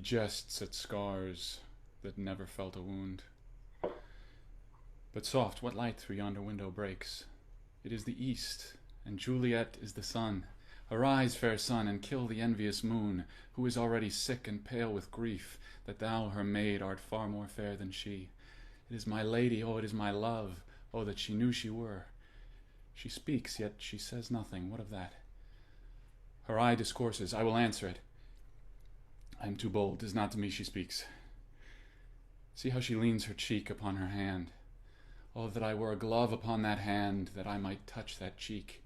Jests at scars that never felt a wound. But soft, what light through yonder window breaks? It is the east, and Juliet is the sun. Arise, fair sun, and kill the envious moon, who is already sick and pale with grief, that thou, her maid, art far more fair than she. It is my lady, oh, it is my love, oh, that she knew she were. She speaks, yet she says nothing, what of that? Her eye discourses, I will answer it. I am too bold, 'tis not to me she speaks. See how she leans her cheek upon her hand. Oh, that I were a glove upon that hand, that I might touch that cheek.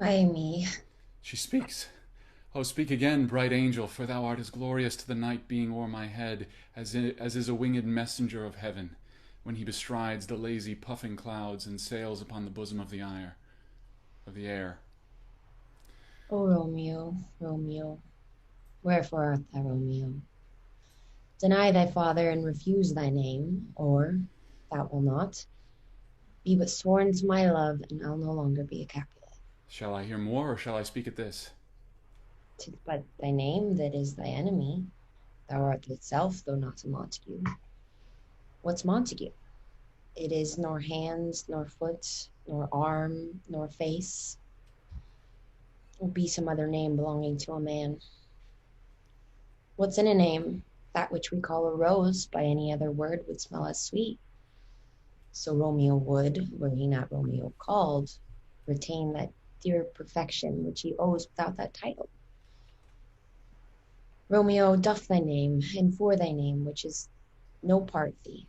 Ay me. She speaks. Oh, speak again, bright angel, for thou art as glorious to the night being o'er my head, as is a winged messenger of heaven, when he bestrides the lazy puffing clouds and sails upon the bosom of the air. O Romeo, Romeo, wherefore art thou Romeo? Deny thy father and refuse thy name, or, if thou wilt not, be but sworn to my love, and I'll no longer be a Capulet. Shall I hear more, or shall I speak at this? 'Tis but thy name that is thy enemy. Thou art itself, though not a Montague. What's Montague? It is nor hands, nor foot, nor arm, nor face. It will be some other name belonging to a man. What's in a name? That which we call a rose by any other word would smell as sweet. So Romeo would, were he not Romeo called, retain that dear perfection which he owes without that title. Romeo, doff thy name, and for thy name, which is no part of thee,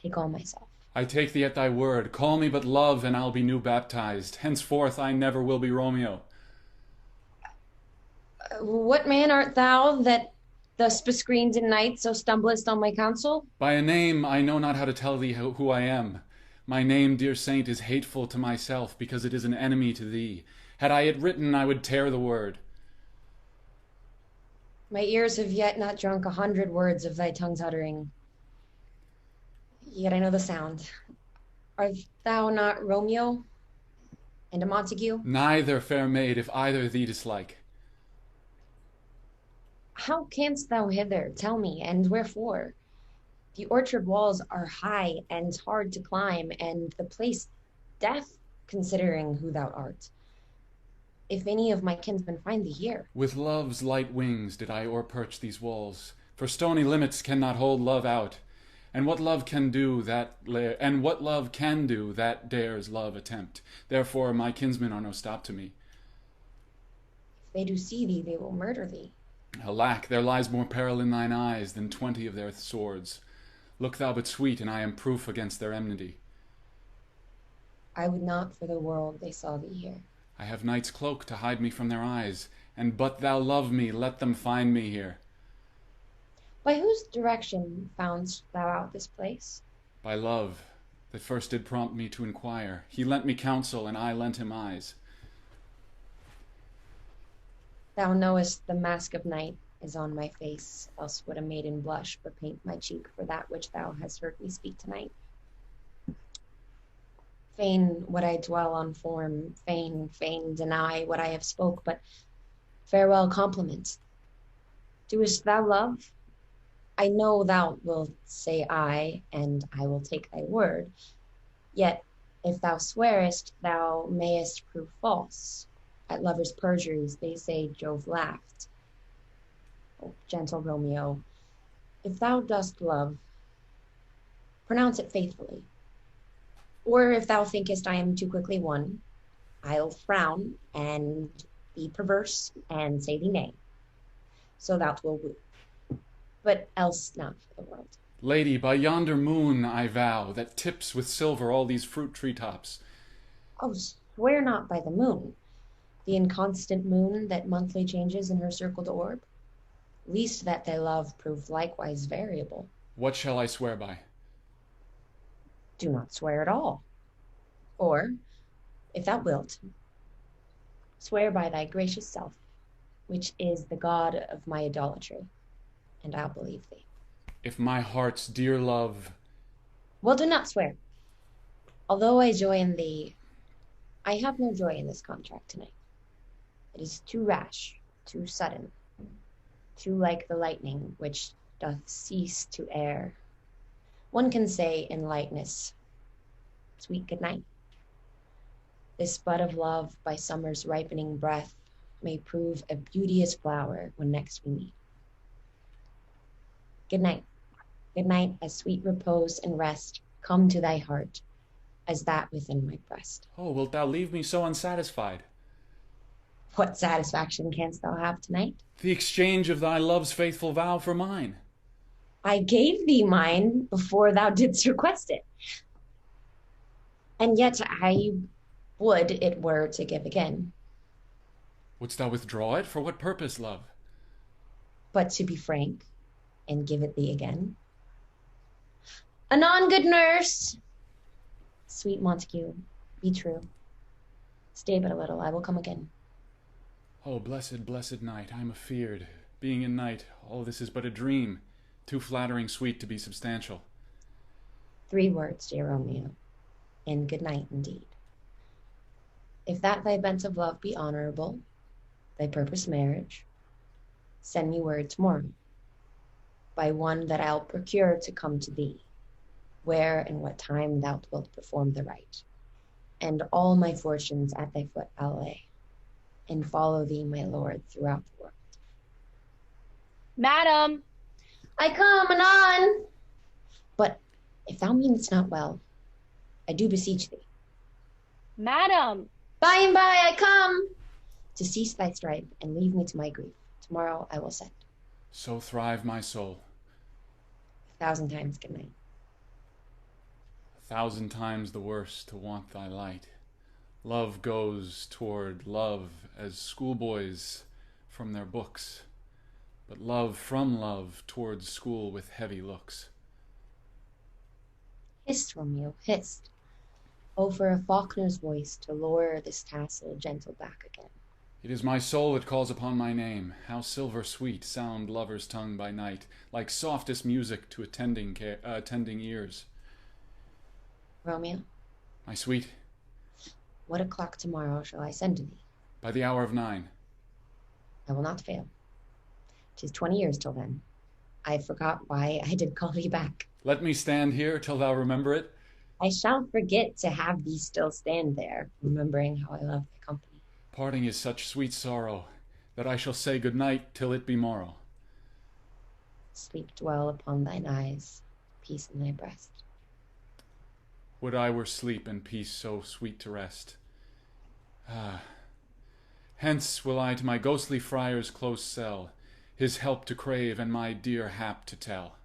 take all myself. I take thee at thy word. Call me but love, and I'll be new baptized. Henceforth I never will be Romeo. What man art thou that thus bescreened in night so stumblest on my counsel? By a name I know not how to tell thee who I am. My name, dear saint, is hateful to myself, because it is an enemy to thee. Had I it written, I would tear the word. My ears have yet not drunk 100 words of thy tongue's uttering. Yet I know the sound. Art thou not Romeo and a Montague? Neither, fair maid, if either thee dislike. How camest thou hither? Tell me, and wherefore? The orchard walls are high and hard to climb, and the place death, considering who thou art. If any of my kinsmen find thee here. With love's light wings did I o'erperch these walls, for stony limits cannot hold love out. And what love can do that dares love attempt. Therefore my kinsmen are no stop to me. If they do see thee, they will murder thee. Alack, there lies more peril in thine eyes than 20 of their swords. Look thou but sweet, and I am proof against their enmity. I would not for the world they saw thee here. I have night's cloak to hide me from their eyes, and but thou love me, let them find me here. By whose direction foundst thou out this place? By love, that first did prompt me to inquire. He lent me counsel, and I lent him eyes. Thou knowest the mask of night is on my face, else would a maiden blush but paint my cheek for that which thou hast heard me speak tonight. Fain would I dwell on form, fain deny what I have spoke, but farewell compliment. Doest thou love? I know thou wilt say aye, and I will take thy word. Yet, if thou swearest, thou mayest prove false. At lovers' perjuries they say Jove laughed. Oh, gentle Romeo, if thou dost love, pronounce it faithfully. Or if thou thinkest I am too quickly won, I'll frown and be perverse and say thee nay. So thou wilt woo. But else not for the world. Lady, by yonder moon I vow, that tips with silver all these fruit tree-tops. Oh, swear not by the moon, the inconstant moon that monthly changes in her circled orb. Least that thy love prove likewise variable. What shall I swear by? Do not swear at all. Or, if thou wilt, swear by thy gracious self, which is the god of my idolatry, and I'll believe thee. If my heart's dear love... Well, do not swear. Although I joy in thee, I have no joy in this contract tonight. It is too rash, too sudden. too like the lightning which doth cease to err. One can say in lightness, sweet good night. This bud of love by summer's ripening breath may prove a beauteous flower when next we meet. Good night. Good night, as sweet repose and rest come to thy heart as that within my breast. Oh, wilt thou leave me so unsatisfied? What satisfaction canst thou have tonight? The exchange of thy love's faithful vow for mine. I gave thee mine before thou didst request it. And yet I would it were to give again. Wouldst thou withdraw it? For what purpose, love? But to be frank, and give it thee again. Anon, good nurse! Sweet Montague, be true. Stay but a little, I will come again. Oh, blessed, blessed night, I am afeard. Being in night, all this is but a dream, too flattering sweet to be substantial. 3 words, dear Romeo, and good night indeed. If that thy bent of love be honourable, thy purpose marriage, send me word tomorrow, by one that I'll procure to come to thee, where and what time thou wilt perform the rite, and all my fortunes at thy foot I'll lay, and follow thee, my lord, throughout the world. Madam! I come anon! But if thou meanest not well, I do beseech thee. Madam! By and by I come! To cease thy strife, and leave me to my grief. Tomorrow I will send. So thrive my soul. 1,000 times good night. 1,000 times the worse to want thy light. Love goes toward love as schoolboys from their books, but love from love towards school with heavy looks. Hist, Romeo, hist. Oh, for a falconer's voice to lure this tassel gentle back again. It is my soul that calls upon my name. How silver sweet sound lover's tongue by night, like softest music to attending ears. Romeo, My sweet, what o'clock tomorrow shall I send to thee? by the hour of 9. I will not fail. 'Tis 20 years till then. I forgot why I did call thee back. Let me stand here till thou remember it. I shall forget to have thee still stand there, remembering how I love thy company. Parting is such sweet sorrow, that I shall say good night till it be morrow. Sleep dwell upon thine eyes, peace in thy breast. Would I were sleep and peace so sweet to rest. Ah, hence will I to my ghostly friar's close cell, his help to crave and my dear hap to tell.